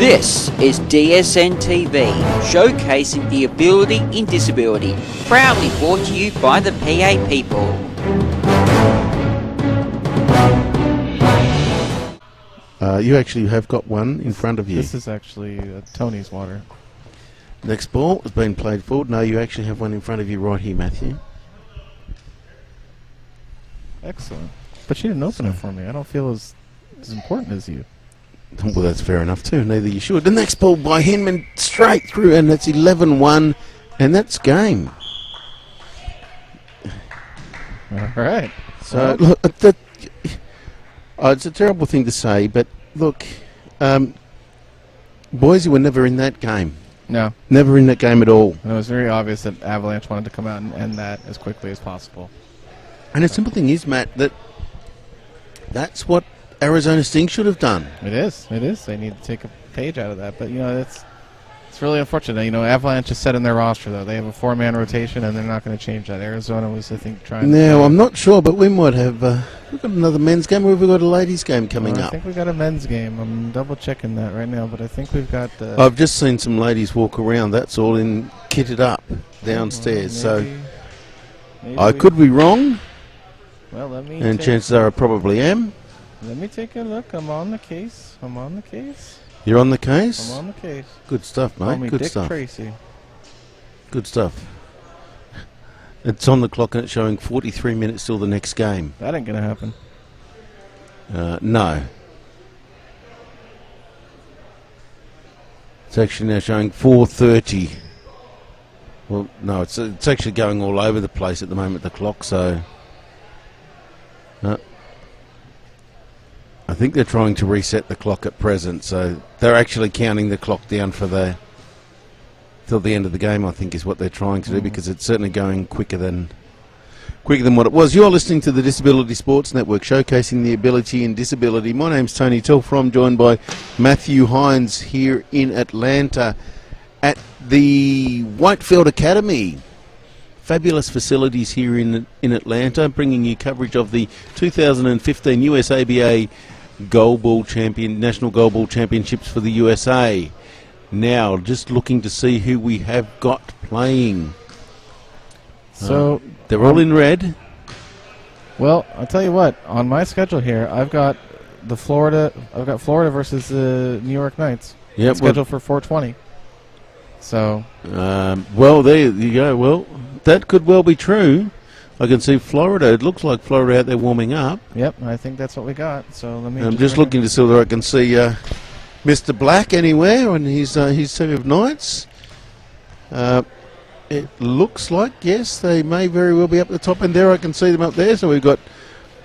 This is DSN TV, showcasing the ability in disability, proudly brought to you by the PA people. You actually have got one in front of you. This is actually Tony's water. Next ball has been played forward. No, you actually have one in front of you right here, Matthew. Excellent. But you didn't open it for me. I don't feel as important as you. Well, that's fair enough too. Neither you should. The next ball by him and straight through, and that's 11-1, and that's game. All right. So, look, it's a terrible thing to say, but look, Boise were never in that game. No. Never in that game at all. And it was very obvious that Avalanche wanted to come out and end that as quickly as possible. And the simple thing is, Matt, that's what Arizona Sting should have done. It is. It is. They need to take a page out of that. But, you know, it's really unfortunate. You know, Avalanche is set in their roster, though. They have a four-man rotation, and they're not going to change that. Arizona was, I think, trying to... No, I'm not sure, but we might have... we've got another men's game, or have we got a ladies' game coming up? I think we've got a men's game. I'm double-checking that right now, but I think we've got... I've just seen some ladies walk around, that's all, in kitted up downstairs. Well, maybe I could be wrong, well, let me and chances are I probably am. Let me take a look. I'm on the case. I'm on the case. You're on the case? I'm on the case. Good stuff, mate. Call me Good Dick stuff. Tracy. Good stuff. It's on the clock and it's showing 43 minutes till the next game. That ain't going to happen. No. It's actually now showing 4:30. Well, no, it's actually going all over the place at the moment, the clock, so... I think they're trying to reset the clock at present, so they're actually counting the clock down for till the end of the game, I think, is what they're trying to do, because it's certainly going quicker than what it was. You're listening to the Disability Sports Network, showcasing the ability in disability. My name's Tony Telfrom, joined by Matthew Hines here in Atlanta at the Whitefield Academy. Fabulous facilities here in Atlanta, bringing you coverage of the 2015 USABA Goalball National Goalball Championships for the USA. Now, just looking to see who we have got playing. So they're all in red. Well, I'll tell you what. On my schedule here, I've got Florida versus the New York Knights. Yep, scheduled for 4:20. So. Well, there you go. Well, that could well be true. I can see Florida. It looks like Florida out there warming up. Yep, I think that's what we got. So let me. I'm just looking to see whether I can see Mr. Black anywhere on his team of Knights. It looks like, yes, they may very well be up the top, and there I can see them up there. So we've got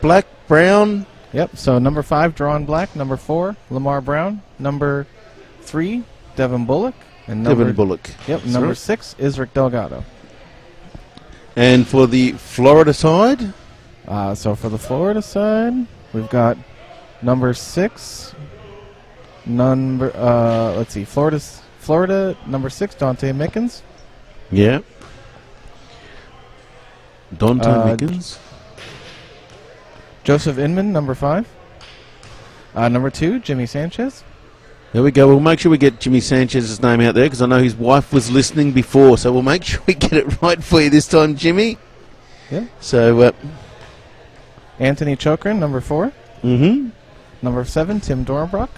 Black, Brown. Yep. So number 5, Drawn Black. Number 4, Lamar Brown. Number 3, Devin Bullock. And Devin Bullock. Yep. Number 6, Isric Delgado. And for the Florida side? So for the Florida side, we've got number 6. Let's see. Florida number 6, Dante Mickens. Yeah. Dante Mickens. Joseph Inman, number 5. Number 2, Jimmy Sanchez. There we go. We'll make sure we get Jimmy Sanchez's name out there, because I know his wife was listening before, so we'll make sure we get it right for you this time, Jimmy. Yeah. So, Anthony Chokran, number 4. Mm-hmm. Number 7, Tim Dornbrock.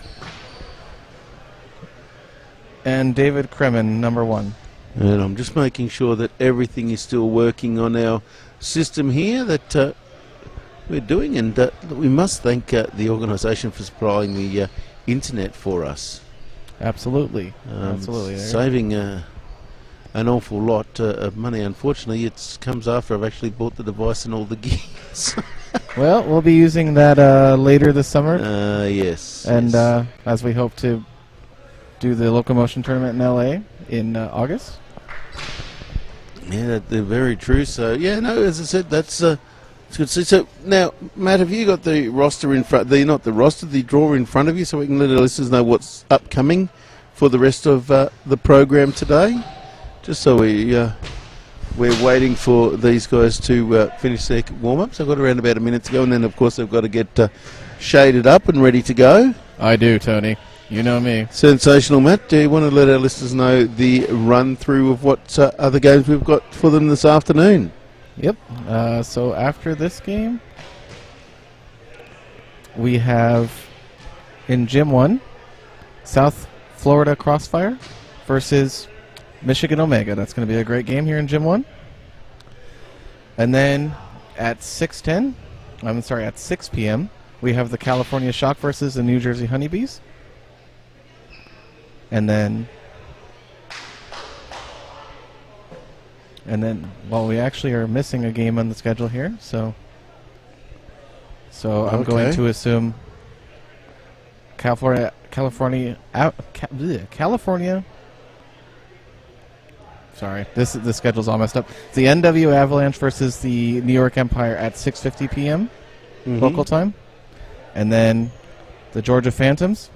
And David Kremen, number 1. And I'm just making sure that everything is still working on our system here that we're doing, and we must thank the organisation for supplying the internet for us. Absolutely. Absolutely. Saving an awful lot of money. Unfortunately, it comes after I've actually bought the device and all the gears. Well, we'll be using that later this summer. Yes. And as we hope to do the locomotion tournament in LA in August. Yeah, they're very true. So, yeah, no, as I said, that's good to see. So, now, Matt, have you got the roster in front, the draw in front of you, so we can let our listeners know what's upcoming for the rest of the program today? Just so we're waiting for these guys to finish their warm-ups. I've got around about a minute to go, and then, of course, they've got to get shaded up and ready to go. I do, Tony. You know me. Sensational, Matt. Do you want to let our listeners know the run-through of what other games we've got for them this afternoon? Yep. So after this game, we have in Gym 1, South Florida Crossfire versus Michigan Omega. That's going to be a great game here in Gym 1. And then at 6 p.m., we have the California Shock versus the New Jersey Honeybees. And then, well, we actually are missing a game on the schedule here, so I'm going to assume California. Sorry, the schedule's all messed up. It's the NW Avalanche versus the New York Empire at 6:50 p.m. Local time, and then the Georgia Phantoms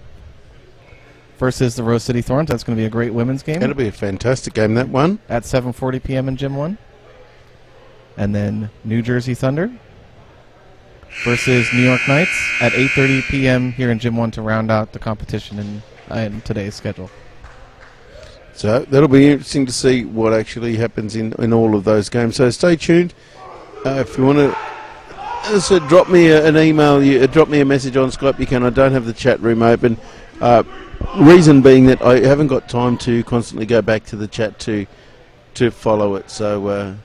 versus the Rose City Thorns. That's going to be a great women's game. That'll be a fantastic game, that one. At 7:40 p.m. in Gym 1. And then New Jersey Thunder versus New York Knights at 8:30 p.m. here in Gym 1 to round out the competition in today's schedule. So that'll be interesting to see what actually happens in all of those games. So stay tuned. If you want to drop me an email, drop me a message on Skype, you can. I don't have the chat room open. Reason being that I haven't got time to constantly go back to the chat to follow it. So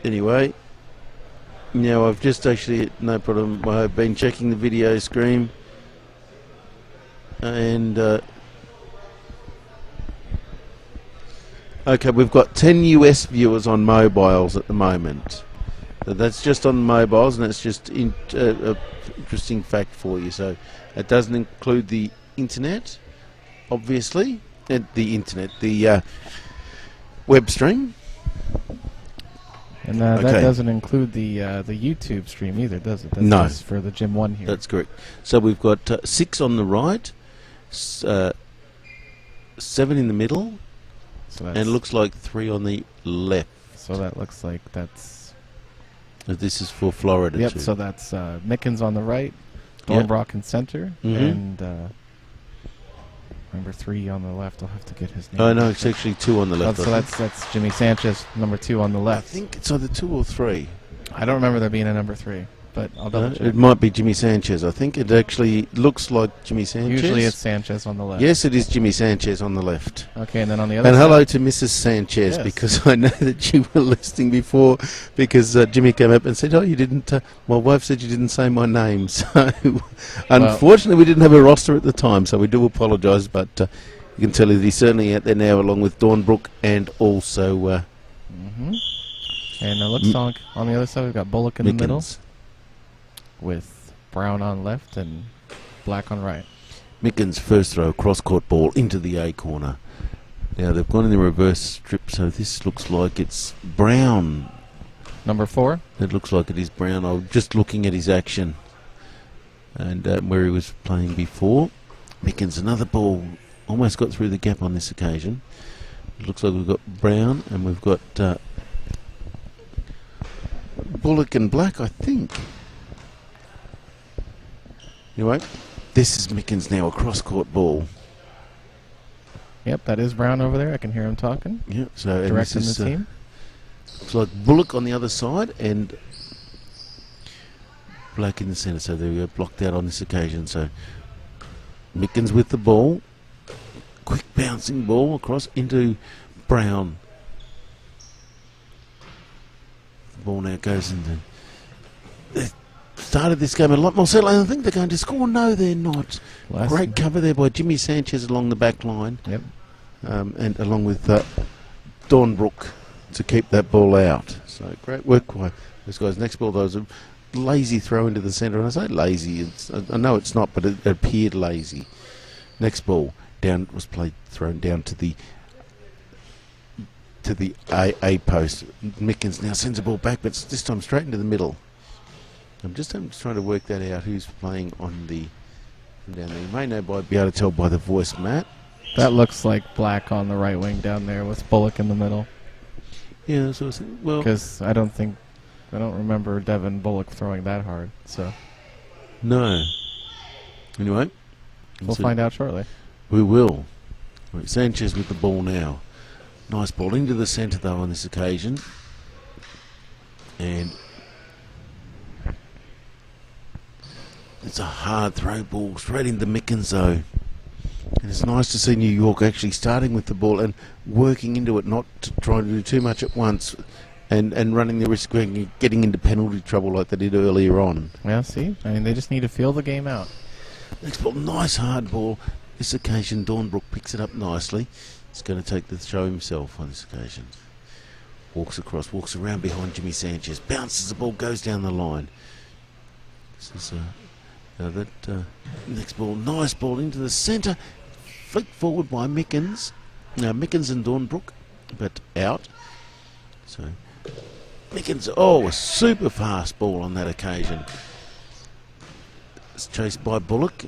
anyway, now I've just actually, no problem, I've been checking the video screen, and okay, we've got 10 US viewers on mobiles at the moment. So that's just on mobiles, and it's just interesting fact for you. So it doesn't include the internet, obviously, the web stream, and that doesn't include the YouTube stream either, does it? That's no, just for the Gym 1 here. That's correct. So we've got 6 on the right, 7 in the middle, and it looks like 3 on the left. So that looks like that's. This is for Florida. Yep. Too. So that's Mickens on the right, Dornbrock in center, and number 3 on the left. I'll have to get his name. Oh no, it's actually 2 on the left. So that's Jimmy Sanchez, number 2 on the left. I think it's either 2 or 3. I don't remember there being a number 3, but I'll double check. It might be Jimmy Sanchez. I think it actually looks like Jimmy Sanchez. Usually it's Sanchez on the left. Yes, it is Jimmy Sanchez on the left. Okay, and then on the other side. And hello to Mrs. Sanchez, yes, because I know that you were listening before, because Jimmy came up and said, "Oh, you didn't." My wife said you didn't say my name, so unfortunately we didn't have a roster at the time, so we do apologise. But you can tell that he's certainly out there now, along with Dornbrook and also. And it looks like on the other side we've got Bullock in the middle, with Brown on left and Black on right. Mickens' first throw, cross-court ball into the A corner. Now they've gone in the reverse strip, so this looks like it's Brown. Number 4? It looks like it is Brown. I was just looking at his action and where he was playing before. Mickens, another ball, almost got through the gap on this occasion. It looks like we've got Brown and we've got Bullock and Black, I think. Anyway, this is Mickens now, a cross-court ball. Yep, that is Brown over there. I can hear him talking. Yep, so directing the team. Looks like Bullock on the other side and Black in the centre. So they were blocked out on this occasion. So Mickens with the ball. Quick bouncing ball across into Brown. The ball now goes into... They started this game a lot more settled. I think they're going to score. No, they're not. Great cover there by Jimmy Sanchez along the back line. Yep. And along with Dornbrook to keep that ball out. So great work by those guys. Next ball, though, was a lazy throw into the centre. And I say lazy, I know it's not, but it appeared lazy. Next ball down was thrown down to the A post. Mickens now sends the ball back, but this time straight into the middle. I'm just trying to work that out. Who's playing on the down there? You may be able to tell by the voice, Matt. That looks like Black on the right wing down there with Bullock in the middle. Yeah, so well, because I don't remember Devin Bullock throwing that hard. So no. Anyway. We'll find out shortly. We will. Right, Sanchez with the ball now. Nice ball into the centre, though, on this occasion. And it's a hard throw ball straight into Mickens, though. And it's nice to see New York actually starting with the ball and working into it, not trying to do too much at once and running the risk of getting into penalty trouble like they did earlier on. Yeah, see? I mean, they just need to feel the game out. Next ball, nice hard ball. This occasion, Dornbrook picks it up nicely. He's going to take the throw himself on this occasion. Walks across, walks around behind Jimmy Sanchez. Bounces the ball, goes down the line. This is next ball, nice ball into the centre. Flicked forward by Mickens. Now Mickens and Dornbrook, but out. So Mickens, a super fast ball on that occasion. It's chased by Bullock.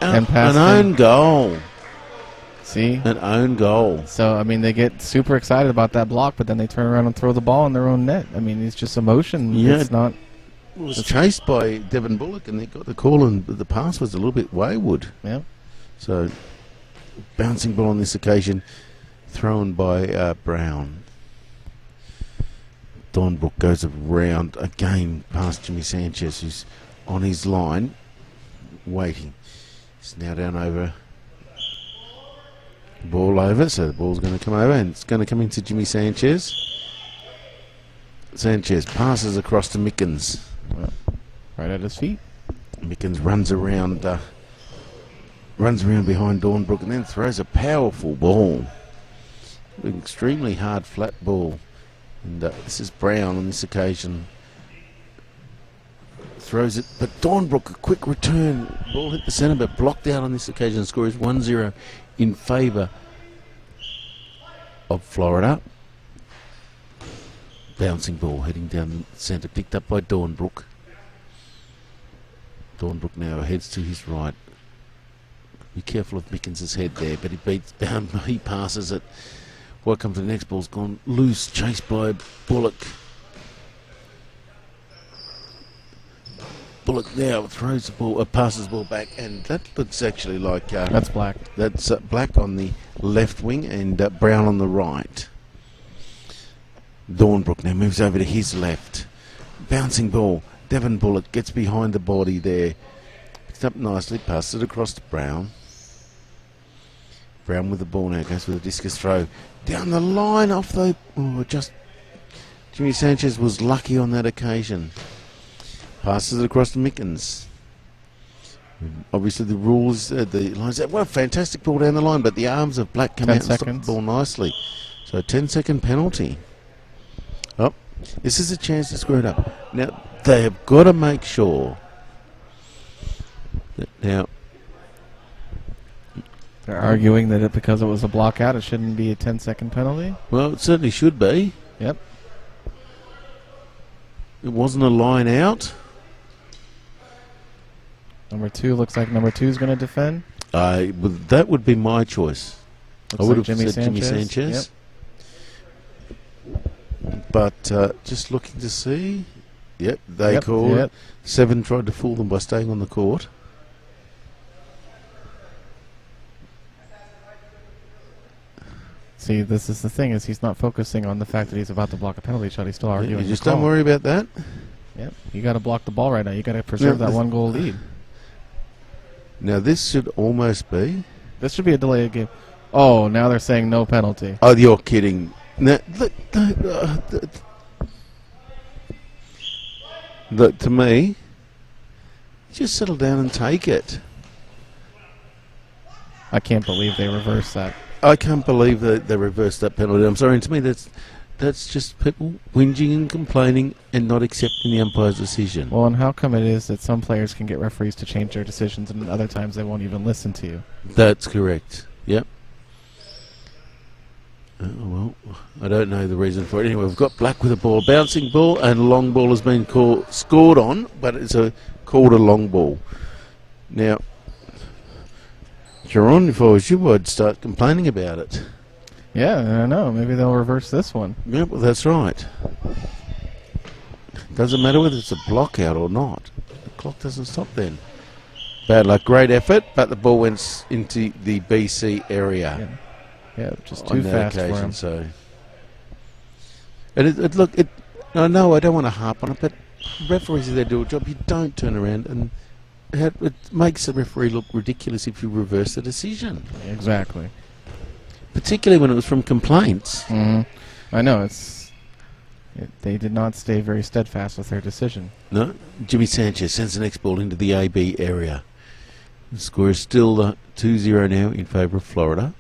And an own goal. See? An own goal. So, I mean, they get super excited about that block, but then they turn around and throw the ball in their own net. I mean, it's just emotion. Yeah. It's not... It was chased by Devon Bullock, and they got the call, and the pass was a little bit wayward. Yeah. So, bouncing ball on this occasion, thrown by Brown. Dornbrook goes around again past Jimmy Sanchez, who's on his line, waiting. He's now down over. Ball over, so the ball's going to come over, and it's going to come into Jimmy Sanchez. Sanchez passes across to Mickens. Right at his feet. Mickens runs around behind Dornbrook and then throws a powerful ball. An extremely hard, flat ball. And this is Brown on this occasion. Throws it, but Dornbrook, a quick return. Ball hit the centre, but blocked out on this occasion. Score is 1-0 in favour of Florida. Bouncing ball heading down the centre, picked up by Dornbrook. Dornbrook now heads to his right. Be careful of Mickens' head there, but he passes it. Welcome to the next ball's gone loose, chased by Bullock. Bullock now throws the ball, passes the ball back, and that looks actually like... that's black. That's black on the left wing and Brown on the right. Dornbrook now moves over to his left. Bouncing ball. Devon Bullock gets behind the body there. Picks up nicely, passes it across to Brown. Brown with the ball now, goes with a discus throw. Down the line off the... Jimmy Sanchez was lucky on that occasion. Passes it across to Mickens. Obviously the rules, the lines... Well, fantastic ball down the line, but the arms of Black come out and stop the ball nicely. So a 10-second penalty. Oh, this is a chance to screw it up. Now, they have got to make sure that now... They're arguing that because it was a block out, it shouldn't be a 10-second penalty? Well, it certainly should be. Yep. It wasn't a line out. Number 2 looks like number 2 is going to defend. That would be my choice. Looks I would like have said Jimmy Sanchez. Yep. But just looking to see. Yep, they called. Yep. 7 tried to fool them by staying on the court. See, this is the thing, is he's not focusing on the fact that he's about to block a penalty shot. He's still arguing. You just don't worry about that. Yep. You got to block the ball right now. You got to preserve that 1-goal lead. Now this should almost be. This should be a delay of game. Oh, now they're saying no penalty. Oh, you're kidding. Now, look, to me, just settle down and take it. I can't believe they reversed that. I can't believe that they reversed that penalty. I'm sorry. And to me, that's just people whinging and complaining and not accepting the umpire's decision. Well, and how come it is that some players can get referees to change their decisions and other times they won't even listen to you? That's correct. Yep. Well, I don't know the reason for it. Anyway, we've got Black with a ball, bouncing ball, and long ball has been scored on, but it's called a long ball. Now, Sharon, if I was you, I'd start complaining about it. Yeah, I know. Maybe they'll reverse this one. Yeah, well, that's right. Doesn't matter whether it's a block out or not. The clock doesn't stop then. Bad luck, great effort, but the ball went into the BC area. Yeah, just too fast for him. So, and look, I know I don't want to harp on it, but referees, if they do a job, you don't turn around and it makes the referee look ridiculous if you reverse the decision. Exactly. Particularly when it was from complaints. I know, they did not stay very steadfast with their decision. No, Jimmy Sanchez sends the next ball into the AB area. The score is still 2-0 now in favour of Florida.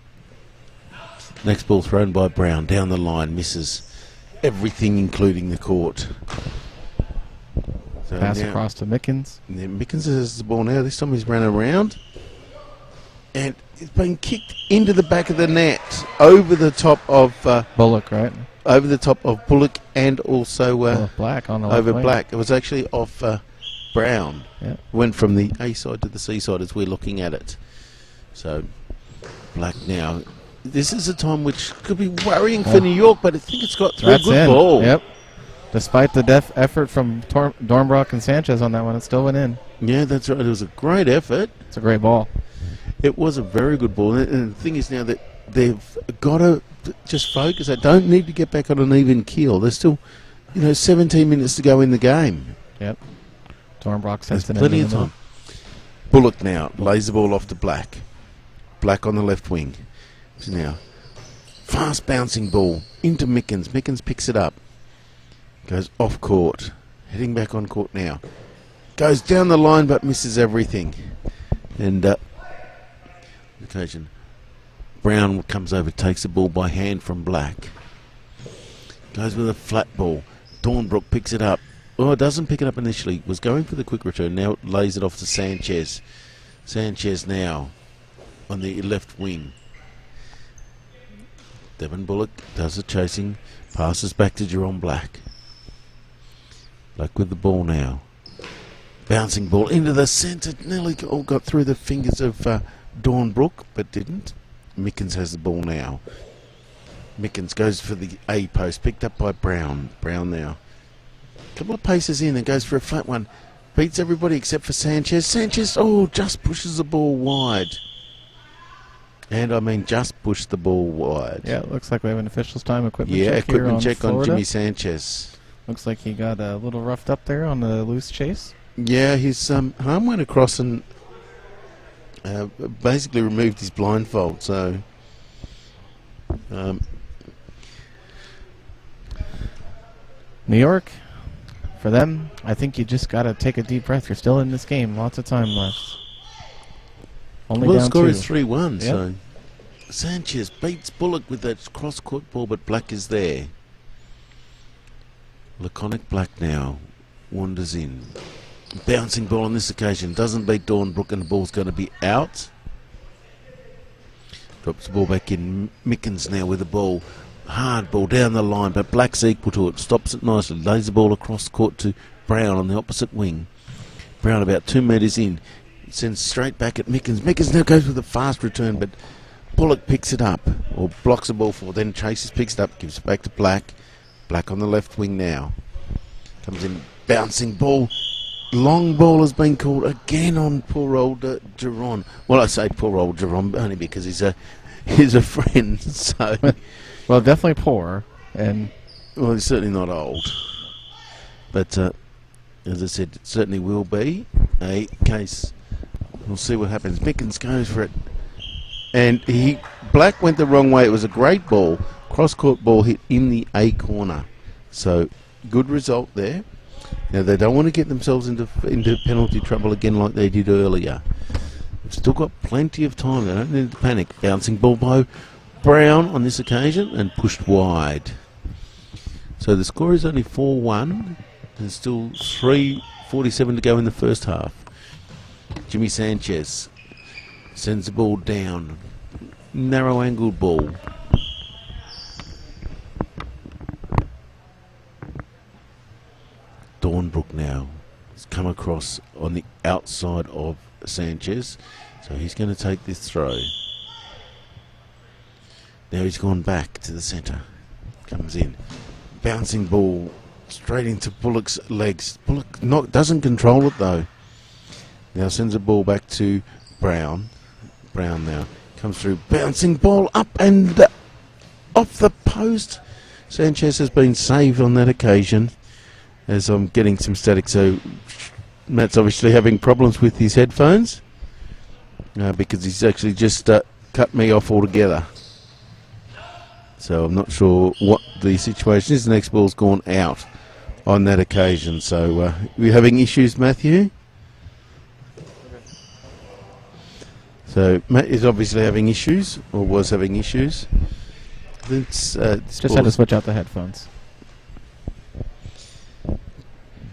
Next ball thrown by Brown down the line, misses everything including the court. So pass across to Mickens. Yeah, Mickens has the ball now. This time he's run around. And it's been kicked into the back of the net over the top of Bullock, right? Over the top of Bullock and also Black on the left over wing. Black. It was actually off Brown. Yeah. Went from the A side to the C side as we're looking at it. So Black now. This is a time which could be worrying for New York, but I think it's got through a good ball. Yep. Despite the effort from Dornbrock and Sanchez on that one, it still went in. Yeah, that's right. It was a great effort. It's a great ball. It was a very good ball. And the thing is now that they've got to just focus. They don't need to get back on an even keel. There's still, 17 minutes to go in the game. Yep. Dornbrock There's sends it plenty in of time. Bullock now lays the ball off to Black. Black on the left wing. So now, fast bouncing ball into Mickens. Mickens picks it up. Goes off court. Heading back on court now. Goes down the line but misses everything. And occasion, Brown comes over, takes the ball by hand from Black. Goes with a flat ball. Dornbrook picks it up. Oh, it doesn't pick it up initially. Was going for the quick return. Now it lays it off to Sanchez. Sanchez now on the left wing. Devin Bullock does the chasing. Passes back to Jerome Black. Black with the ball now. Bouncing ball into the centre. Nearly all got through the fingers of Dornbrook, but didn't. Mickens has the ball now. Mickens goes for the A post. Picked up by Brown. Brown now. Couple of paces in and goes for a flat one. Beats everybody except for Sanchez. Sanchez, just pushes the ball wide. And I mean, just push the ball wide. Yeah, it looks like we have an official's time equipment check. Yeah, equipment check on Florida. Jimmy Sanchez. Looks like he got a little roughed up there on the loose chase. Yeah, his arm went across and basically removed his blindfold. So, New York, for them, I think you just got to take a deep breath. You're still in this game. Lots of time left. Only well, the down score 2. is 3-1. Yep. So Sanchez beats Bullock with that cross-court ball, but Black is there. Laconic Black now wanders in. Bouncing ball on this occasion. Doesn't beat Dornbrook and the ball's going to be out. Drops the ball back in. Mickens now with the ball. Hard ball down the line, but Black's equal to it. Stops it nicely. Lays the ball across court to Brown on the opposite wing. Brown about 2 metres in. Sends straight back at Mickens. Mickens now goes with a fast return, but Bullock picks it up, or blocks the ball for, then chases, picks it up, gives it back to Black. Black on the left wing now. Comes in, bouncing ball. Long ball has been called again on poor old Jerron. Well, I say poor old Jerron only because he's a friend. So, well, definitely poor, and well, he's certainly not old. But as I said, it certainly will be a case. We'll see what happens. Mickens goes for it, and Black went the wrong way. It was a great ball, cross-court ball hit in the A corner. So good result there. Now they don't want to get themselves into penalty trouble again like they did earlier. They've still got plenty of time. They don't need to panic. Bouncing ball by Brown on this occasion and pushed wide. So the score is only 4-1. There's still 3:47 to go in the first half. Jimmy Sanchez sends the ball down. Narrow angled ball. Dornbrook now has come across on the outside of Sanchez. So he's going to take this throw. Now he's gone back to the centre. Comes in. Bouncing ball straight into Bullock's legs. Bullock doesn't control it though. Now sends a ball back to Brown. Brown now comes through, bouncing ball up and off the post. Sanchez has been saved on that occasion, as I'm getting some static. So Matt's obviously having problems with his headphones because he's actually just cut me off altogether. So I'm not sure what the situation is. The next ball's gone out on that occasion. So we're having issues, Matthew. So Matt is obviously having issues, or was having issues. This Just had to switch out the headphones.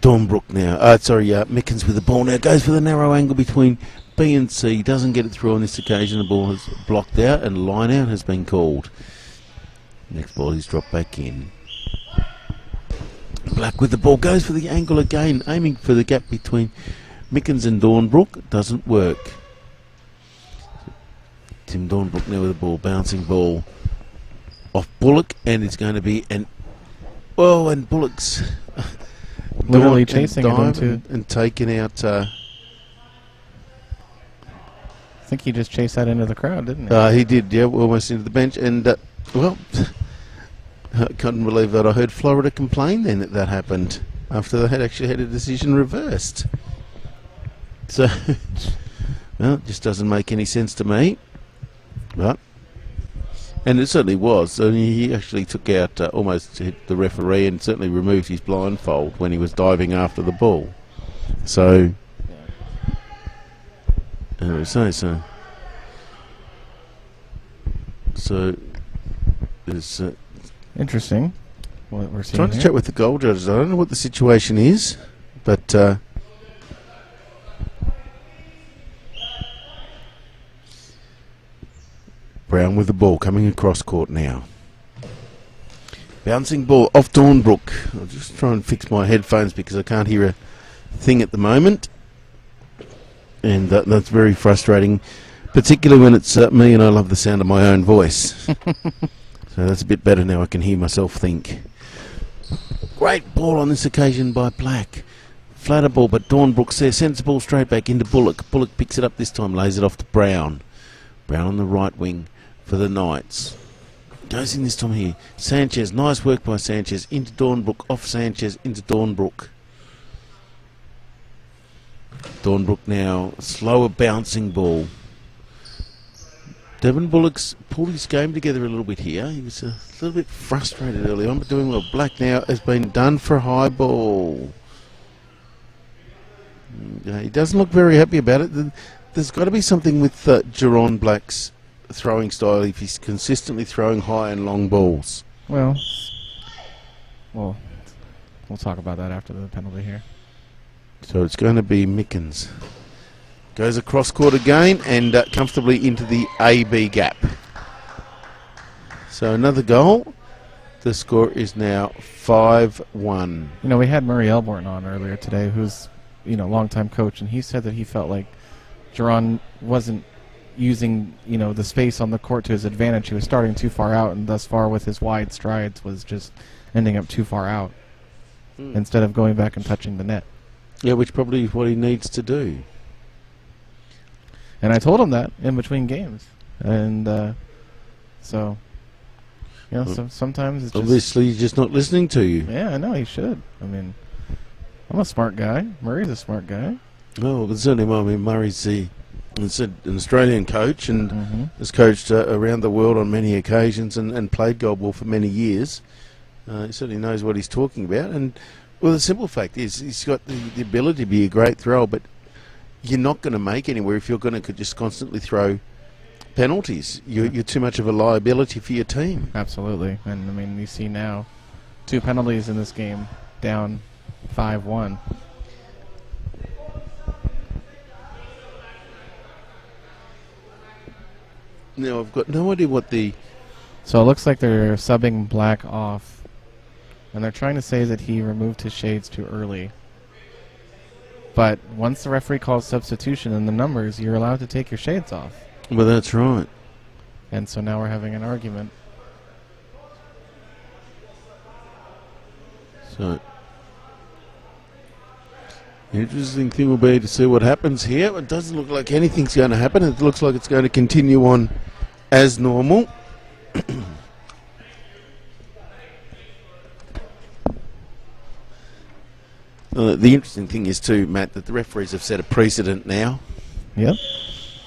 Dornbrook now. Mickens with the ball now. Goes for the narrow angle between B and C. Doesn't get it through on this occasion. The ball has blocked out and line out has been called. Next ball is dropped back in. Black with the ball. Goes for the angle again. Aiming for the gap between Mickens and Dornbrook. Doesn't work. Tim Dornbrook now with the ball. Bouncing ball off Bullock. And it's going to be and Bullock's literally chasing it into and taking out. I think he just chased that into the crowd, didn't he? He did, yeah, almost into the bench. And I couldn't believe that. I heard Florida complain then that happened after they had actually had a decision reversed. So, well, it just doesn't make any sense to me. But, and it certainly was. I mean, he actually took out, almost hit the referee and certainly removed his blindfold when he was diving after the ball. So, So, there's interesting what we're seeing. Trying to check with the goal judges. I don't know what the situation is, but Brown with the ball coming across court now. Bouncing ball off Dornbrook. I'll just try and fix my headphones because I can't hear a thing at the moment. And that's very frustrating, particularly when it's me and I love the sound of my own voice. So that's a bit better now. I can hear myself think. Great ball on this occasion by Black. Flatter ball, but Dornbrook sends the ball straight back into Bullock. Bullock picks it up this time, lays it off to Brown. Brown on the right wing for the Knights. Goes in this time here. Sanchez, nice work by Sanchez. Into Dornbrook, off Sanchez, into Dornbrook. Dornbrook now, slower bouncing ball. Devin Bullock's pulled his game together a little bit here. He was a little bit frustrated early on, but doing well. Black now has been done for a high ball. He doesn't look very happy about it. There's got to be something with Jerron Black's throwing style if he's consistently throwing high and long balls. Well, we'll talk about that after the penalty here. So it's going to be Mickens. Goes across court again and comfortably into the AB gap. So another goal. The score is now 5-1. You know, we had Murray Elborn on earlier today, who's, longtime coach, and he said that he felt like Jerron wasn't using, the space on the court to his advantage. He was starting too far out, and thus far with his wide strides was just ending up too far out instead of going back and touching the net. Yeah, which probably is what he needs to do. And I told him that in between games. And so sometimes it's obviously he's just not listening to you. Yeah, I know, he should. I mean, I'm a smart guy. Murray's a smart guy. Oh, but certainly, I mean, Murray's an Australian coach and has coached around the world on many occasions and played goalball for many years. He certainly knows what he's talking about. And, well, the simple fact is he's got the ability to be a great thrower, but you're not going to make anywhere if you're going to just constantly throw penalties. You're too much of a liability for your team. Absolutely. And, I mean, you see now 2 penalties in this game, down 5-1. Now, I've got no idea what the... So it looks like they're subbing Black off, and they're trying to say that he removed his shades too early. But once the referee calls substitution in the numbers, you're allowed to take your shades off. Well, that's right. And so now we're having an argument. So The interesting thing will be to see what happens here. It doesn't look like anything's going to happen. It looks like it's going to continue on as normal. The interesting thing is too, Matt, that the referees have set a precedent now. Yep.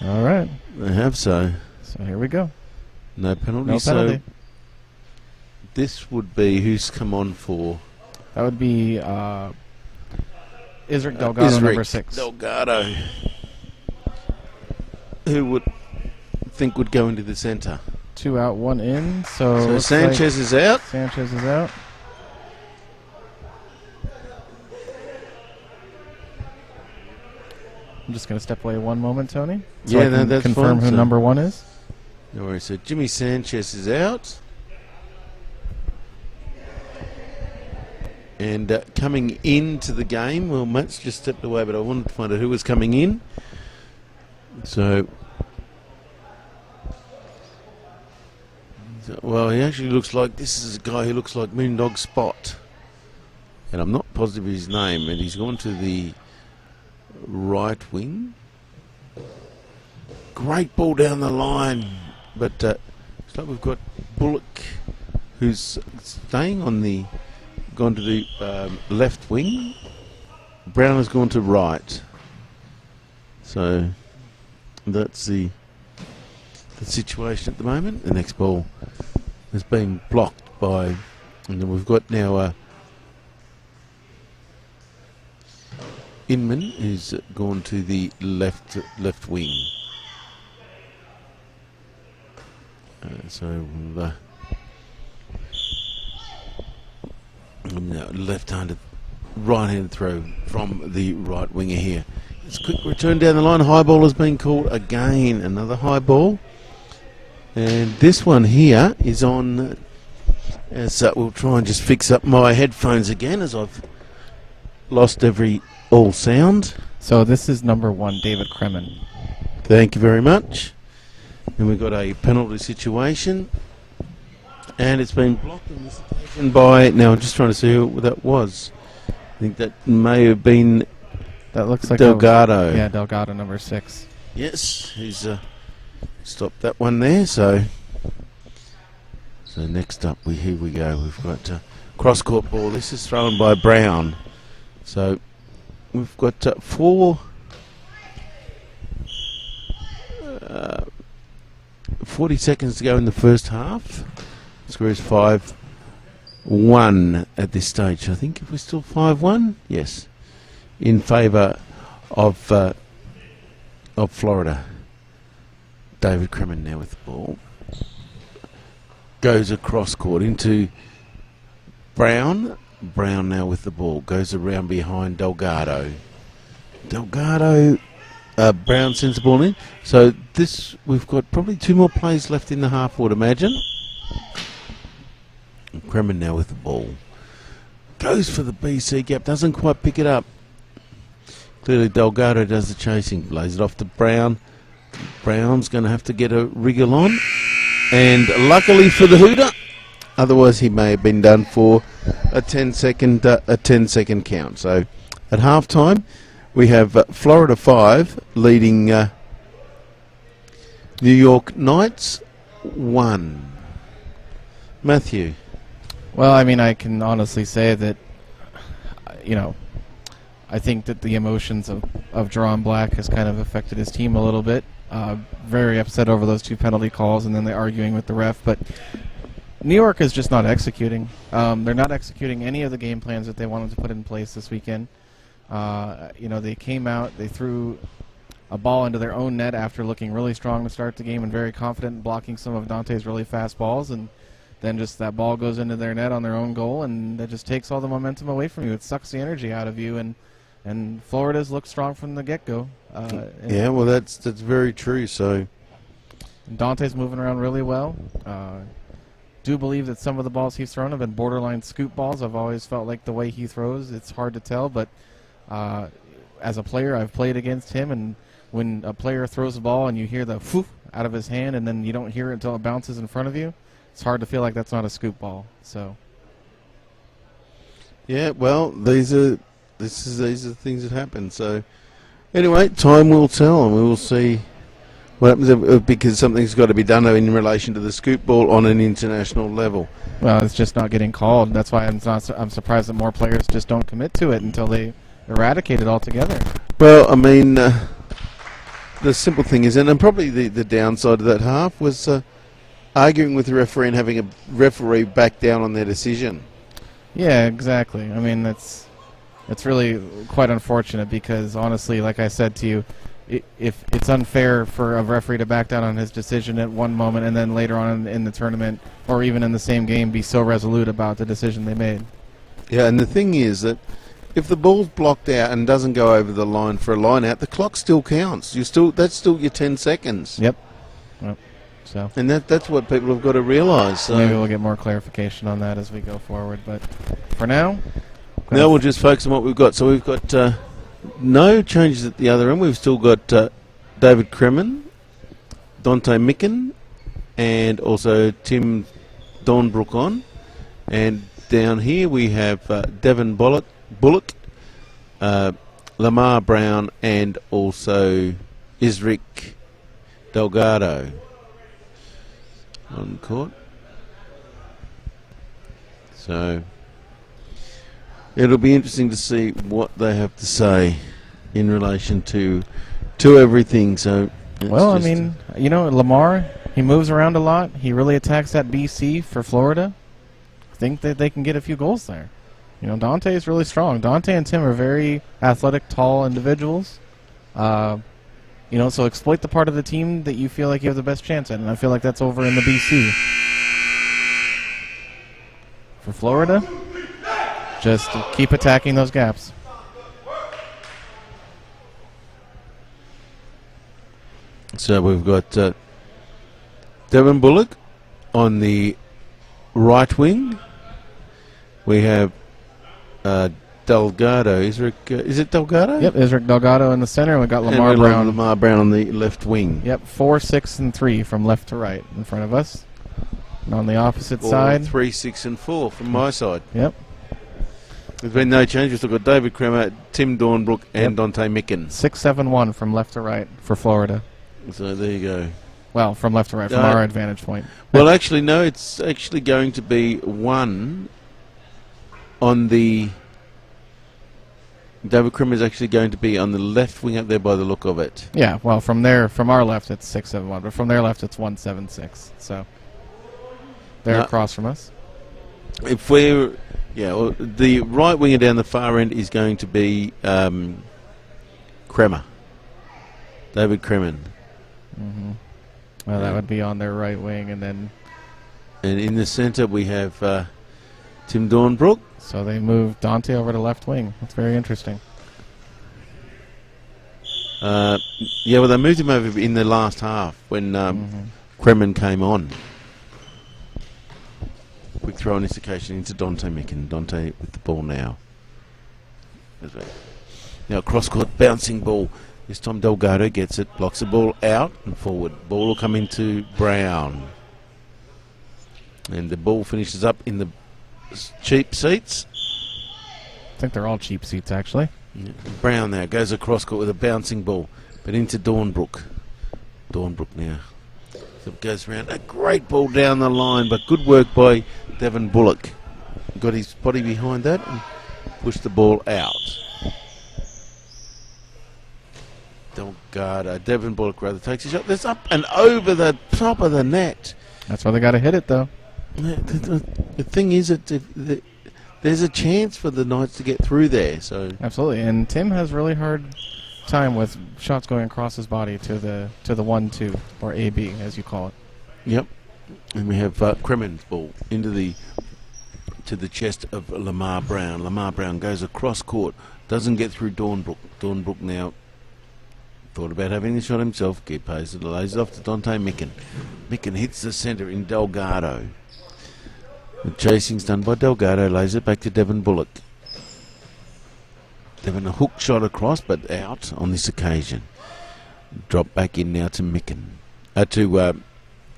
All right. They have, so here we go. no penalty. No penalty. So this would be who's come on for? That would be Isric Delgado, number 6. Delgado. Who would think would go into the centre? 2 out, 1 in. So Sanchez is out. Sanchez is out. I'm just going to step away one moment, Tony. So I can that's confirm fine, who so number 1 is. No worries. So Jimmy Sanchez is out. And coming into the game, well, Matt's just stepped away, but I wanted to find out who was coming in. Well, he actually looks like, this is a guy who looks like Moondog Spot. And I'm not positive of his name, and he's gone to the right wing. Great ball down the line, but looks like we've got Bullock, who's staying on the, gone to the left wing. Brown has gone to right. So that's the situation at the moment. The next ball has been blocked by, and then we've got now Inman, who's gone to the left wing. So left-handed, right-handed throw from the right winger here. It's a quick return down the line. High ball has been called again. Another high ball. And this one here is on, as we'll try and just fix up my headphones again as I've lost all sound. So this is number 1, David Kremen. Thank you very much. And we've got a penalty situation. And it's been blocked in this occasion by, now I'm just trying to see who that was. I think that may have been, that looks like Delgado. Yeah, Delgado, number 6. Yes, he's stopped that one there. So next up, here we go. We've got cross-court ball. This is thrown by Brown. So we've got 40 seconds to go in the first half. Score is 5-1 at this stage. I think if we're still 5-1, yes, in favour of Florida. David Kremen now with the ball. Goes across court into Brown. Brown now with the ball. Goes around behind Delgado. Brown sends the ball in. So we've got probably 2 more plays left in the half, I would imagine. Kremen now with the ball. Goes for the BC gap. Doesn't quite pick it up. Clearly Delgado does the chasing. Plays it off to Brown. Brown's going to have to get a wriggle on. And luckily for the Hooter, otherwise he may have been done for a 10-second count. So at halftime, we have Florida 5 leading New York Knights 1. Matthew. Well, I mean, I can honestly say that, I think that the emotions of Jerron Black has kind of affected his team a little bit. Very upset over those 2 penalty calls and then the arguing with the ref. But New York is just not executing. They're not executing any of the game plans that they wanted to put in place this weekend. They came out, they threw a ball into their own net after looking really strong to start the game and very confident in blocking some of Dante's really fast balls, and then just that ball goes into their net on their own goal, and that just takes all the momentum away from you. It sucks the energy out of you, and Florida's looked strong from the get-go. Yeah, well, that's very true. So Dante's moving around really well. Do believe that some of the balls he's thrown have been borderline scoop balls. I've always felt like the way he throws, it's hard to tell, but as a player, I've played against him, and when a player throws a ball and you hear the whoof out of his hand and then you don't hear it until it bounces in front of you, it's hard to feel like that's not a scoop ball. So yeah, well, these are these are the things that happen. So anyway, time will tell, and we will see what happens, because something's got to be done in relation to the scoop ball on an international level. Well, it's just not getting called. That's why I'm surprised that more players just don't commit to it until they eradicate it altogether. Well, I mean, the simple thing is, and probably the downside of that half was arguing with the referee and having a referee back down on their decision. Yeah, exactly. I mean, it's really quite unfortunate because, honestly, like I said to you, if it's unfair for a referee to back down on his decision at one moment and then later on in the tournament or even in the same game be so resolute about the decision they made. Yeah, and the thing is that if the ball's blocked out and doesn't go over the line for a line out, the clock still counts. That's still your 10 seconds. Yep. So. And that's what people have got to realise. So maybe we'll get more clarification on that as we go forward. But for now, we'll just focus on what we've got. So we've got no changes at the other end. We've still got David Kremen, Dante Micken, and also Tim Dornbrook on. And down here we have Devon Bullock, Lamar Brown, and also Isric Delgado on court. So it'll be interesting to see what they have to say in relation to everything. So, well, I mean, Lamar, he moves around a lot. He really attacks that BC for Florida. I think that they can get a few goals there. Dante is really strong. Dante and Tim are very athletic, tall individuals. So exploit the part of the team that you feel like you have the best chance at, and I feel like that's over in the BC. For Florida, just keep attacking those gaps. So we've got Devon Bullock on the right wing. We have Delgado. Is it Delgado? Yep, Isric Delgado in the center, and we've got Lamar Brown. Lamar Brown on the left wing. Yep, 4, 6, and 3 from left to right in front of us. And on the opposite side, 3, 6, and 4 from my side. Yep. There's been no change. We've still got David Kremer, Tim Dornbrook, and Dante Micken. 6, 7, 1 from left to right for Florida. So there you go. Well, from left to right, from our advantage point. Well, actually, no, it's actually going to be 1 on the... David Kremer is actually going to be on the left wing up there by the look of it. Yeah, well, from our left, it's 6, 7, 1, but from their left, it's 1, 7, 6. So they're across from us. If we're... Yeah, well, the right winger down the far end is going to be Kremer. David Kremen. Mm-hmm. Well, that would be on their right wing, and then... And in the centre we have Tim Dornbrook. So they moved Dante over to left wing. That's very interesting. Yeah, well, they moved him over in the last half when Kremen came on. Quick throw on this occasion into Dante Micken. Dante with the ball now. Now cross-court bouncing ball. This time Delgado gets it, blocks the ball out and forward. Ball will come into Brown. And the ball finishes up in the cheap seats. I think they're all cheap seats, actually. Yeah. Brown now goes across court with a bouncing ball, but into Dornbrook. Dornbrook now. So it goes around. A great ball down the line, but good work by Devon Bullock. Got his body behind that and pushed the ball out. Delgado, Devon Bullock rather takes a shot. That's up and over the top of the net. That's why they got to hit it, though. The thing is that there's a chance for the Knights to get through there. So absolutely, and Tim has really hard time with shots going across his body to the 1-2 or AB as you call it. Yep, and we have Kremen's ball into the chest of Lamar Brown. Lamar Brown goes across court, doesn't get through Dornbrook. Dornbrook now thought about having the shot himself. Get posted, lays it off to Dante Micken. Micken hits the centre in Delgado. The chasing's done by Delgado, lays it back to Devon Bullock. Devon a hook shot across, but out on this occasion. Drop back in now to Micken. To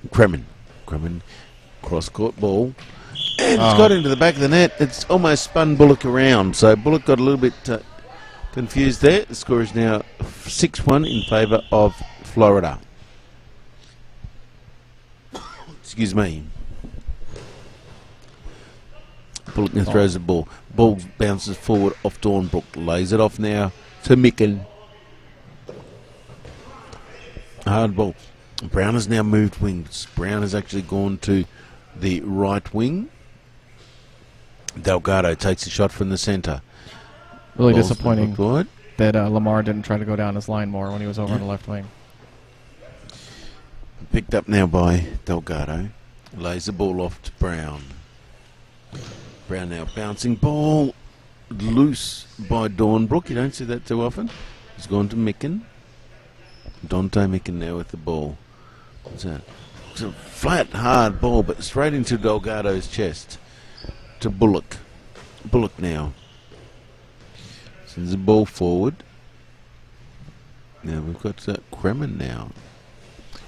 Kremen. Kremen, cross-court ball. And it's got into the back of the net. It's almost spun Bullock around. So Bullock got a little bit confused there. The score is now 6-1 in favour of Florida. Excuse me. Bullock now throws the ball. Ball bounces forward off Dornbrook. Lays it off now to Micken. Hard ball. Brown has now moved wings. Brown has actually gone to the right wing. Delgado takes a shot from the centre. Really Ball's disappointing wide. that Lamar didn't try to go down his line more when he was over on the left wing. Picked up now by Delgado. Lays the ball off to Brown. Brown now bouncing ball. Loose by Dornbrook. You don't see that too often. He's gone to Micken. Dante Micken now with the ball. It's a flat, hard ball, but straight into Delgado's chest. To Bullock. Bullock now. Sends the ball forward. Now we've got Kremen now.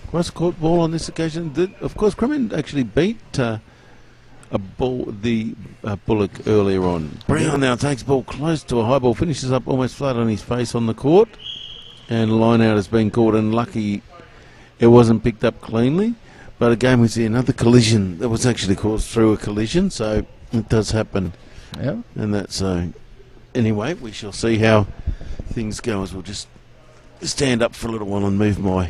Cross court ball on this occasion. Of course, Kremen actually beat Bullock earlier on. Brown now takes ball close to a high ball, finishes up almost flat on his face on the court. And line out has been called, and lucky it wasn't picked up cleanly. But again, we see another collision that was actually caused through a collision, so it does happen. Yeah. And that's anyway, we shall see how things go as we'll just stand up for a little while and move my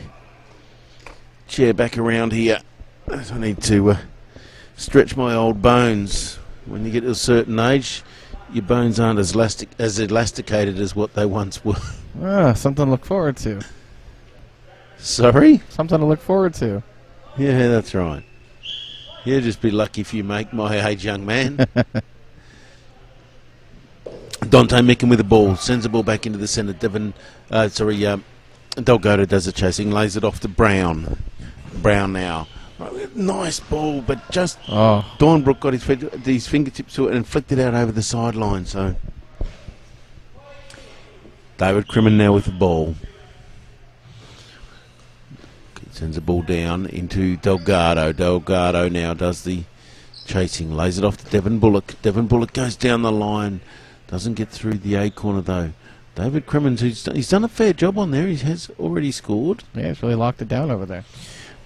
chair back around here. As I need to stretch my old bones. When you get to a certain age, your bones aren't as elasticated as what they once were. Something to look forward to. Sorry? Something to look forward to. Yeah, that's right. You'll just be lucky if you make my age, young man. Dante Micken with the ball. Sends the ball back into the centre. Delgado does the chasing. Lays it off to Brown. Brown now. Nice ball, but just Dornbrook got his fingertips to it and flicked it out over the sideline. So David Kremen now with the ball. Sends the ball down into Delgado. Delgado now does the chasing. Lays it off to Devin Bullock. Devin Bullock goes down the line. Doesn't get through the A corner though. David Kremen, he's done a fair job on there. He has already scored. Yeah, he's really locked it down over there.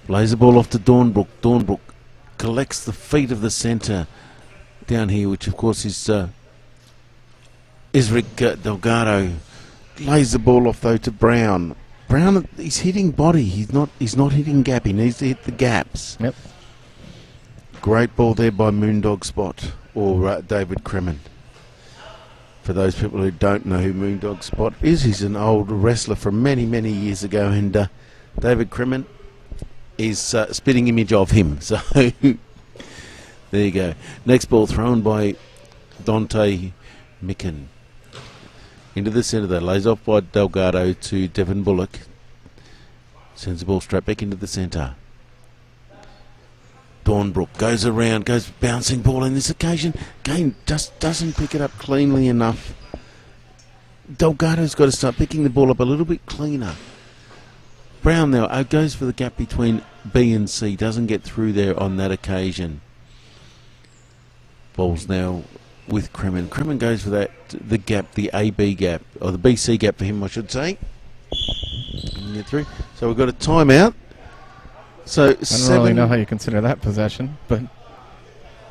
Lays the ball off to Dornbrook. Dornbrook collects the feet of the centre down here, which of course is Rick Delgado. Lays the ball off though to Brown. Brown, he's hitting body. He's not hitting gap. He needs to hit the gaps. Yep. Great ball there by Moondog Spot or David Kremen. For those people who don't know who Moondog Spot is, he's an old wrestler from many, many years ago, and David Kremen is a spitting image of him. So there you go. Next ball thrown by Dante Micken. Into the centre there. Lays off by Delgado to Devin Bullock. Sends the ball straight back into the centre. Dornbrook goes around, goes bouncing ball in this occasion. Again, just doesn't pick it up cleanly enough. Delgado's got to start picking the ball up a little bit cleaner. Brown now goes for the gap between B and C. Doesn't get through there on that occasion. Ball's now with Kremen. Kremen goes for the gap, the AB gap, or the BC gap for him, I should say. Get through. So we've got a timeout. So I don't really know how you consider that possession, but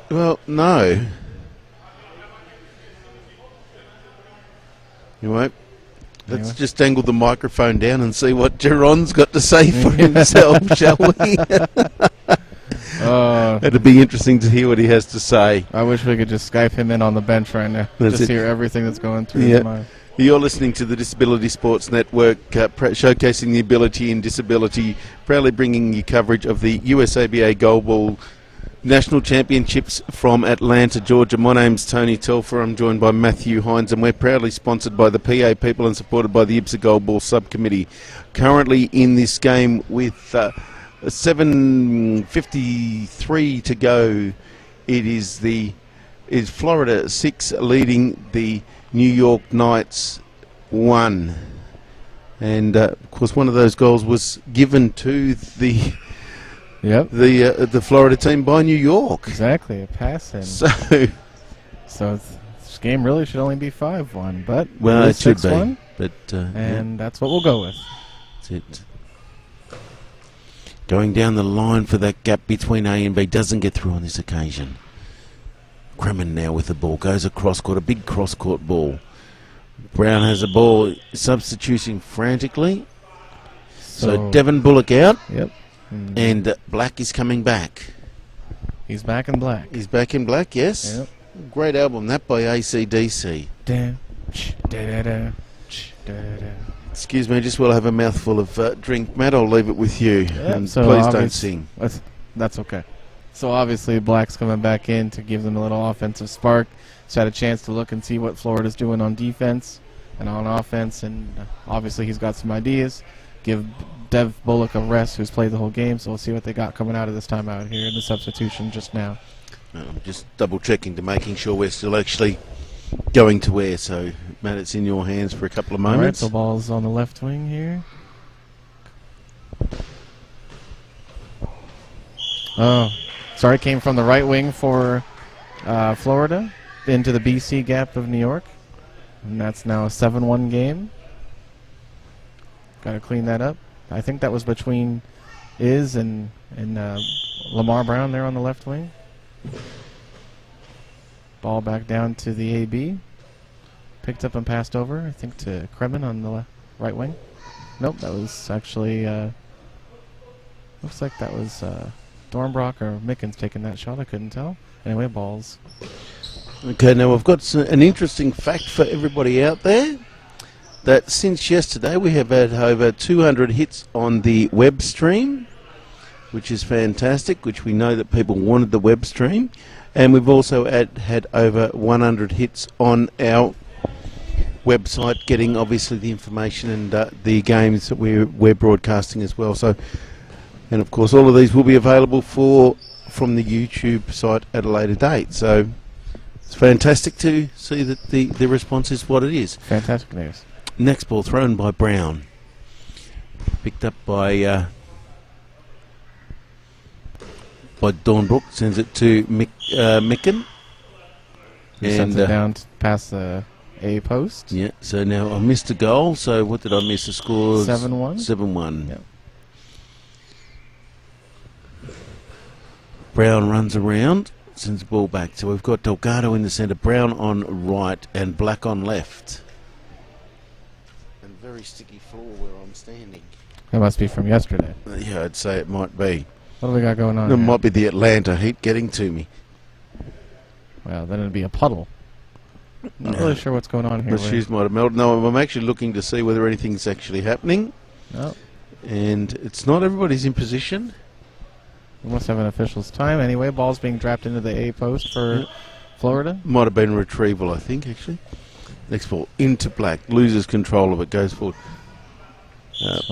well, no. Anyway, let's just dangle the microphone down and see what Geron's got to say for himself, shall we? It'd be interesting to hear what he has to say. I wish we could just Skype him in on the bench right now. Just hear everything that's going through his mind. You're listening to the Disability Sports Network, showcasing the ability in disability, proudly bringing you coverage of the USABA Goalball National Championships from Atlanta, Georgia. My name's Tony Telfer. I'm joined by Matthew Hines, and we're proudly sponsored by the PA people and supported by the IBSA Goalball Subcommittee. Currently in this game with 7:53 to go, it is Florida 6 leading the New York Knights 1. And of course, one of those goals was given to the Florida team by New York. Exactly, a pass in. So it's This game really should only be 5-1, but Well, it should be. 6-1, But, and that's what we'll go with. that's it. Going down the line for that gap between A and B. Doesn't get through on this occasion. Kremen now with the ball. Goes across court. A big cross-court ball. Brown has the ball. Substituting frantically. So Devon Bullock out. Yep. And Black is coming back. He's back in black. He's back in black, yes. Yep. Great album, that by AC/DC. Excuse me, just while I have a mouthful of drink. Matt, I'll leave it with you. Yep, And so please don't sing. That's okay. So obviously Black's coming back in to give them a little offensive spark. Just had a chance to look and see what Florida's doing on defense and on offense, and obviously he's got some ideas. Give Dev Bullock a rest, who's played the whole game, so we'll see what they got coming out of this time out here in the substitution just now. I'm just double checking to making sure we're still actually going to air. So, Matt, it's in your hands for a couple of All right, moments. so ball's on the left wing here. Oh, sorry, came from the right wing for Florida into the BC gap of New York. And that's now a 7-1 game. Got to clean that up. I think that was between Iz and Lamar Brown there on the left wing. Ball back down to the AB. Picked up and passed over, I think, to Kremen on the right wing. Nope, that was actually, looks like that was Dornbrock or Mickens taking that shot. I couldn't tell. Anyway, balls. Okay, now we've got an interesting fact for everybody out there. That since yesterday we have had over 200 hits on the web stream, which is fantastic, which we know that people wanted the web stream. And we've also had over 100 hits on our website, getting obviously the information and the games that we're broadcasting as well. So, and of course all of these will be available from the YouTube site at a later date. So it's fantastic to see that the response is what it is. Fantastic news. Next ball thrown by Brown. Picked up by Dornbrook. Sends it to Micken. He sends it down past the A post. Yeah, so now I missed a goal. So what did I miss? The score 7-1. 7-1. Yep. Brown runs around. Sends the ball back. So we've got Delgado in the centre. Brown on right and Black on left. Very sticky floor where I'm standing. That must be from yesterday. Yeah, I'd say it might be. What do we got going on It here? might be the Atlanta heat getting to me. Well, then it'd be a puddle. Not really sure what's going on here. The shoes might have melted. No, I'm actually looking to see whether anything's actually happening. No. And it's not. Everybody's in position. We must have an official's time. Anyway, ball's being dropped into the A post for Florida. Might have been a retrieval, I think, actually. Next ball into Black. Loses control of it. Goes forward.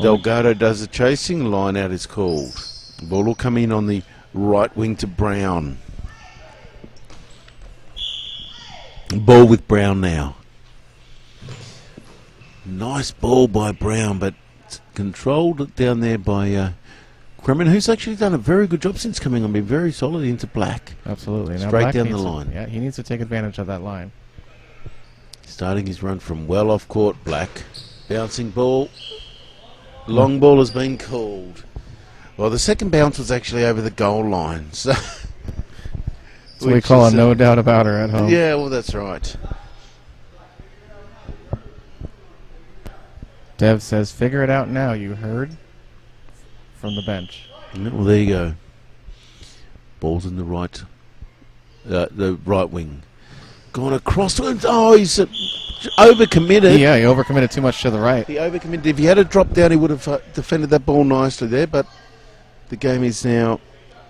Delgado does the chasing. Line out is called. Ball will come in on the right wing to Brown. Ball with Brown now. Nice ball by Brown, but controlled down there by Kremen, who's actually done a very good job since coming on. Been very solid into Black. Absolutely. Now Straight Black down the needs line. Yeah, he needs to take advantage of that line. Starting his run from well off court, Black. Bouncing ball. Long ball has been called. Well, the second bounce was actually over the goal line. So we call a no doubt about her at home. Yeah, well, that's right. Dev says, figure it out now, you heard? From the bench. Well, there you go. Ball's in the right wing. Gone across to him. Oh, he's overcommitted. Yeah, he overcommitted too much to the right. He overcommitted. If he had a drop down, he would have defended that ball nicely there. But the game is now,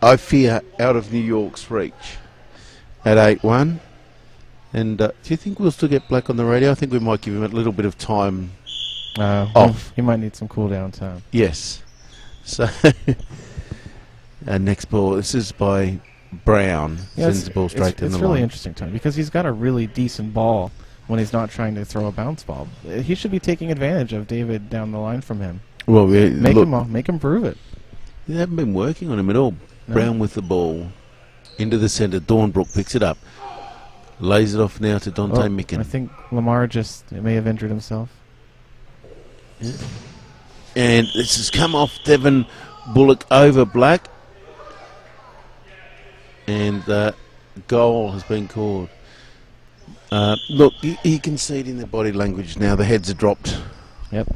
I fear, out of New York's reach at 8-1. And do you think we'll still get Black on the radio? I think we might give him a little bit of time off. He might need some cool down time. Yes. So, next ball. This is by Brown. Sends the ball straight down the line. It's really interesting, Tony, because he's got a really decent ball when he's not trying to throw a bounce ball. He should be taking advantage of David down the line from him. Well, make him prove it. They haven't been working on him at all. No. Brown with the ball into the centre. Dornbrook picks it up. Lays it off now to Dante I Micken. think Lamar may have injured himself. Yeah. And this has come off Devon Bullock over Black. And goal has been called. Look, you can see it in their body language now. The heads are dropped. Yep.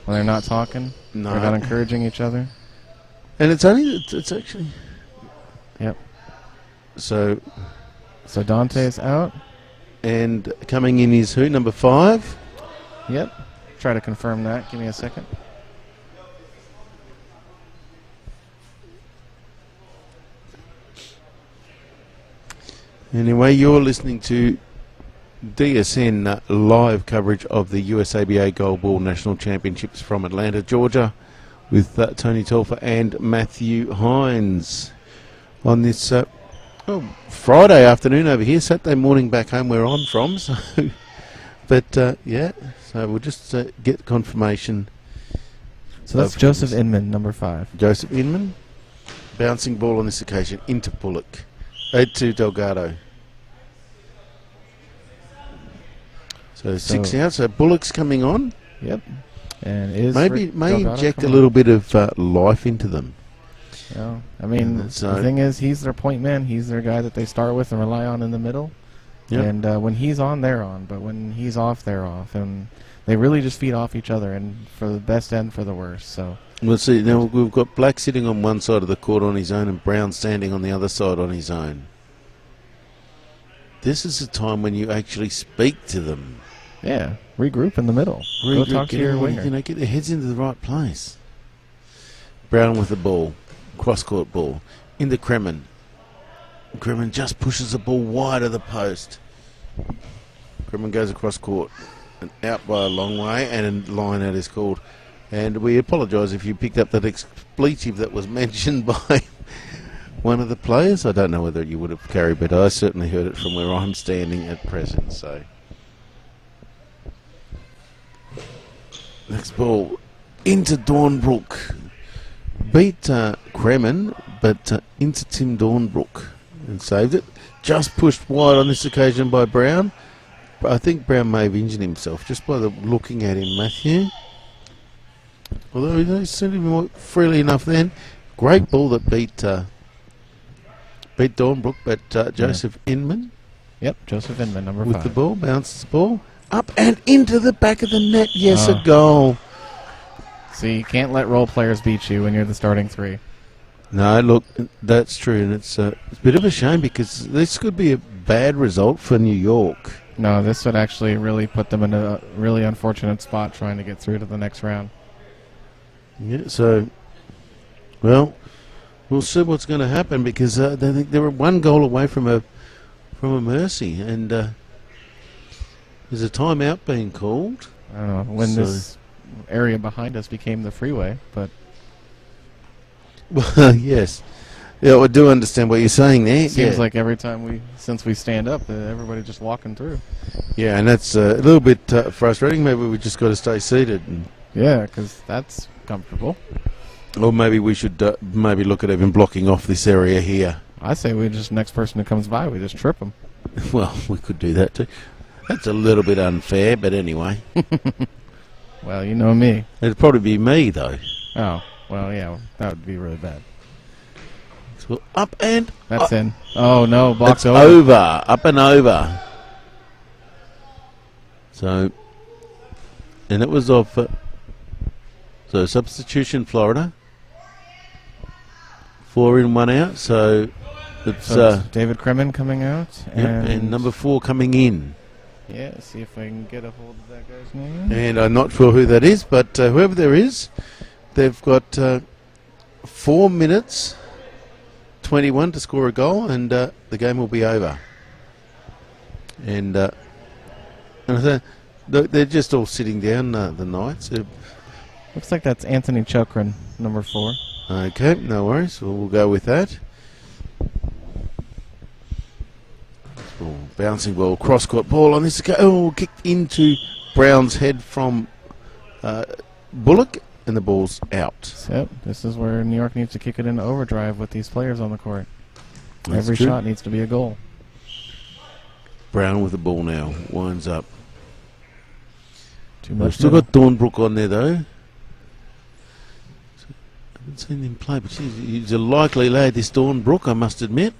When they're not talking, No. they're not encouraging each other. And it's actually... Yep. So Dante's out. And coming in is who? Number 5? Yep. Try to confirm that. Give me a second. Anyway, you're listening to DSN live coverage of the USABA Goalball National Championships from Atlanta, Georgia, with Tony Telfer and Matthew Hines on this Friday afternoon over here, Saturday morning back home where I'm from. So, but yeah, so we'll just get confirmation. So that's Joseph Inman, number 5. Joseph Inman, bouncing ball on this occasion into Bullock, to Delgado. So 6 out. So Bullock's coming on. Yep. And may inject a little bit of life into them. Yeah. I mean, the thing is, he's their point man. He's their guy that they start with and rely on in the middle. Yep. And when he's on, they're on. But when he's off, they're off. And they really just feed off each other, and for the best and for the worst. So we'll see. Now we've got Black sitting on one side of the court on his own, and Brown standing on the other side on his own. This is the time when you actually speak to them. Yeah, regroup in the middle. Go talk to your winger. You know, get their heads into the right place. Brown with the ball, cross-court ball, into Kremen. Kremen just pushes the ball wide of the post. Kremen goes across court and out by a long way, and a line out is called. And we apologise if you picked up that expletive that was mentioned by one of the players. I don't know whether you would have carried, but I certainly heard it from where I'm standing at present. So next ball into Dornbrook. Beat Kremen, but into Tim Dornbrook and saved it. Just pushed wide on this occasion by Brown. But I think Brown may have injured himself just by the looking at him, Matthew. Although he seemed to be more freely enough then. Great ball that beat Dornbrook, but Joseph Inman. Yep, Joseph Inman, number 5. With the ball, bounces the ball. Up and into the back of the net. Yes, a goal. See, you can't let role players beat you when you're the starting 3. No, look, that's true, and it's a bit of a shame because this could be a bad result for New York. No, this would actually really put them in a really unfortunate spot trying to get through to the next round. Yeah, so, well, we'll see what's going to happen because they think they were 1 goal away from a mercy, and there's a timeout being called. I don't know when this area behind us became the freeway, but well, yes, yeah, I do understand what you're saying there. Seems like every time since we stand up, everybody's just walking through. Yeah, and that's a little bit frustrating. Maybe we just got to stay seated. Yeah, because that's comfortable. Or maybe we should maybe look at even blocking off this area here. I say we just next person who comes by, we just trip them. Well, we could do that too. That's a little bit unfair, but anyway. Well, you know me. It'd probably be me though. Oh, well, yeah, that would be really bad. So up and that's in. Oh no, blocked it's over. Up and over. So, and it was off. So substitution, Florida. 4 in, 1 out. So it's David Kremen coming out, and number 4 coming in. Yeah, see if I can get a hold of that guy's name. And I'm not sure who that is, but whoever there is, they've got 4 minutes 21 to score a goal, and the game will be over. And they're just all sitting down, the Knights. Looks like that's Anthony Chokran, number 4. Okay, no worries. We'll go with that. Bouncing ball, cross-court ball on this. Oh, kicked into Brown's head from Bullock, and the ball's out. Yep, this is where New York needs to kick it into overdrive with these players on the court. That's Every true. shot needs to be a goal. Brown with the ball now. Winds up. Too We've much. still middle. got Dornbrook on there, though. Haven't seen him play, but he's a likely lad, this Dornbrook, I must admit.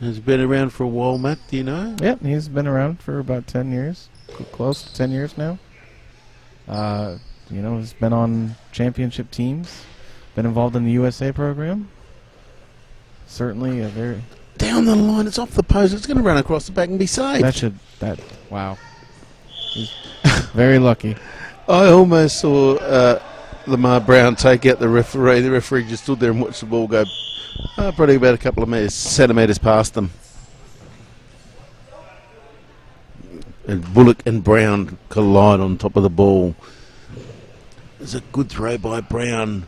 Has been around for a while, Matt, do you know? Yep, he's been around for about 10 years. Close to 10 years now. He's been on championship teams. Been involved in the USA program. Certainly a very... Down the line, it's off the post. It's going to run across the back and be safe. Wow. He's very lucky. I almost saw Lamar Brown take out the referee. The referee just stood there and watched the ball go probably about a couple of centimetres past them. And Bullock and Brown collide on top of the ball. It's a good throw by Brown.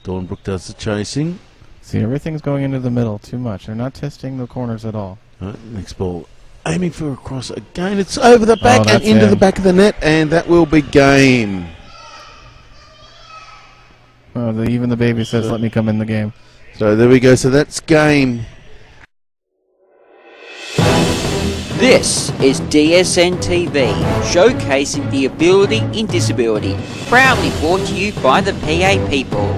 Dornbrook does the chasing. See, everything's going into the middle too much. They're not testing the corners at all. Right, next ball. Aiming for a cross again. It's over the back and that's into the in. back of the net, and that will be game. Even the baby says, let me come in the game. So there we go. So that's game. This is DSN TV, showcasing the ability in disability. Proudly brought to you by the PA people.